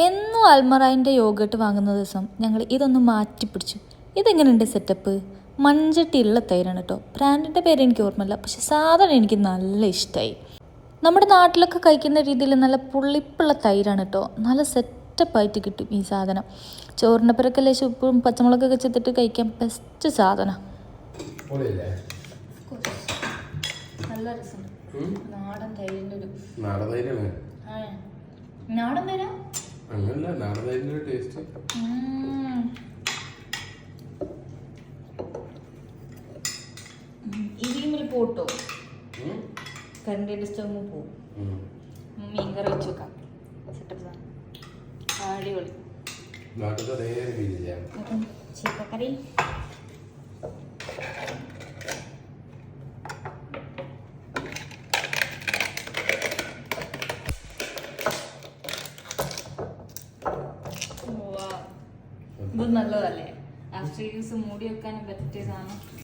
എന്നും അൽമറായിൻ്റെ യോഗട്ട് വാങ്ങുന്ന ദിവസം ഞങ്ങൾ ഇതൊന്ന് മാറ്റിപ്പിടിച്ചു. ഇതെങ്ങനെയുണ്ട് സെറ്റപ്പ്? മൺചട്ടിയുള്ള തൈരാണ് കേട്ടോ. ബ്രാൻഡിൻ്റെ പേര് എനിക്ക് ഓർമ്മയില്ല, പക്ഷെ സാധനം എനിക്ക് നല്ല ഇഷ്ടമായി. നമ്മുടെ നാട്ടിലൊക്കെ കഴിക്കുന്ന രീതിയിൽ നല്ല പുളിപ്പുള്ള തൈരാണ് കേട്ടോ. നല്ല സെറ്റപ്പായിട്ട് കിട്ടും ഈ സാധനം. ചോറിൻ്റെ പിറക്കെ ലേശം ഉപ്പും പച്ചമുളകൊക്കെ ചെത്തിട്ട് കഴിക്കാൻ ബെസ്റ്റ് സാധനം. നല്ല രസമുണ്ട്. നാടൻ തൈരിൻ്റെ ഒരു നാടൻ തൈരാ അങ്ങനല്ല, നാടൻ തൈരിൻ്റെ ടേസ്റ്റ്. ഇതിൽ പോട്ടോ കറണ്ടിൻ്റെ സ്റ്റവ് പോവും. മീൻകറി വെച്ച് വെക്കാം. സെറ്റപ്പ് സാധനം, അടിപൊളി. ചിക്കക്കറി ഇത് നല്ലതല്ലേ? ആഫ്റ്റർ യൂസ് മൂടി വെക്കാൻ പറ്റിയ സാധനം.